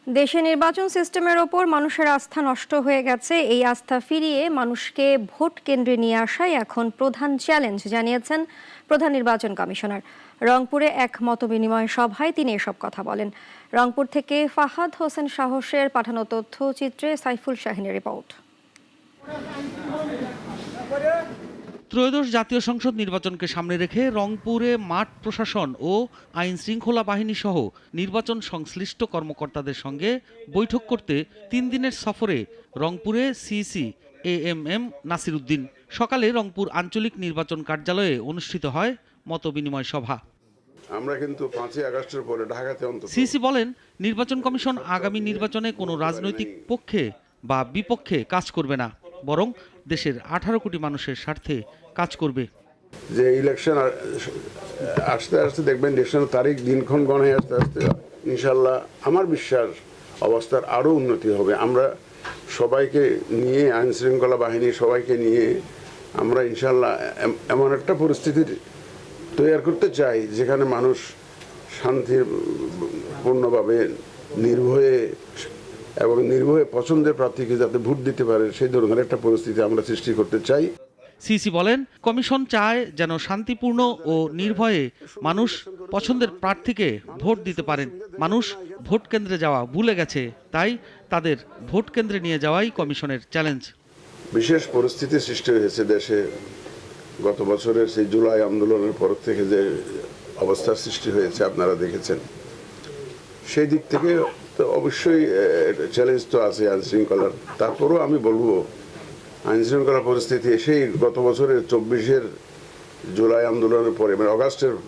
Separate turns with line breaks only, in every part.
দেশে নির্বাচন সিস্টেমের ওপর মানুষের আস্থা নষ্ট হয়ে গেছে। এই আস্থা ফিরিয়ে মানুষকে ভোট কেন্দ্রে নিয়ে আসাই এখন প্রধান চ্যালেঞ্জ জানিয়েছেন প্রধান নির্বাচন কমিশনার। রংপুরে এক মতবিনিময় সভায় তিনি এসব কথা বলেন। রংপুর থেকে ফাহাদ হোসেন সাহসের পাঠানো তথ্যচিত্রে সাইফুল শাহিনের রিপোর্ট।
ত্রয়োদশ জাতীয় সংসদ নির্বাচনকে সামনে রেখে রংপুরে মাঠ প্রশাসন ও আইন শৃঙ্খলা বাহিনী সহ নির্বাচন সংশ্লিষ্ট কর্মকর্তাদের সঙ্গে বৈঠক করতে 3 দিনের সফরে রংপুরে সিইসি এএমএম নাসির উদ্দিন। সকালে রংপুর আঞ্চলিক নির্বাচন কার্যালয়ে অনুষ্ঠিত হয় মতবিনিময় সভা।
আমরা কিন্তু 5ই আগস্টের পরে ঢাকাতে
সিইসি বলেন, নির্বাচন কমিশন আগামী নির্বাচনে কোনো রাজনৈতিক পক্ষে বা বিপক্ষে কাজ করবে না, বরং দেশের 18 কোটি মানুষের স্বার্থে কাজ করবে।
যে ইলেকশন আসতে আসতে দেখবেন ইলেকশনের তারিখ দিনক্ষণ গণে আসতে আসতে ইনশাল্লাহ আমার বিশ্বাস অবস্থার আরও উন্নতি হবে। আমরা সবাইকে নিয়ে আইন শৃঙ্খলা বাহিনী সবাইকে নিয়ে আমরা ইনশাল্লাহ এমন একটা পরিস্থিতির তৈরি করতে চাই যেখানে মানুষ শান্তিপূর্ণভাবে নির্ভয়ে পছন্দের প্রার্থীকে যাতে ভোট দিতে পারে সেই ধরনের একটা পরিস্থিতি আমরা সৃষ্টি করতে চাই।
সিসি বলেন, কমিশন চায় যেন শান্তিপূর্ণ ও নির্ভয়ে মানুষ পছন্দের প্রার্থীকে ভোট দিতে পারেন। মানুষ ভোট কেন্দ্রে যাওয়া ভুলে গেছে, তাই তাদের ভোট কেন্দ্রে নিয়ে যাওয়াই কমিশনের চ্যালেঞ্জ।
বিশেষ পরিস্থিতি সৃষ্টি হয়েছে দেশে গত বছরের সেই জুলাই আন্দোলনের পর থেকে যে অবস্থার সৃষ্টি হয়েছে আপনারা দেখেছেন। সেই দিক থেকে তো অবশ্যই চ্যালেঞ্জ তো আছে আইন শৃঙ্খলার। তারপরেও আমি বলবো আইন শৃঙ্খলা পরিস্থিতি সেই গত বছরের 24-এর জুলাই আন্দোলনের পরে মানে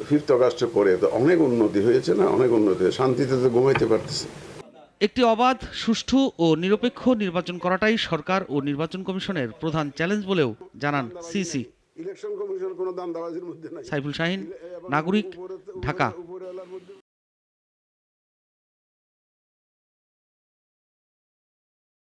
ফিফথ অগাস্টের পরে তো অনেক উন্নতি হয়েছে না, অনেক উন্নতি হয়েছে, শান্তিতে তো ঘুমাইতে পারতেছে।
একটি অবাধ, সুষ্ঠু ও নিরপেক্ষ নির্বাচন করাটাই সরকার ও নির্বাচন কমিশনের প্রধান চ্যালেঞ্জ বলেও জানান সিসি।
ইলেকশন কমিশন কোনো দান্দাবাজির মধ্যে নাই।
সাইফুল শাহিন, নাগরিক, ঢাকা।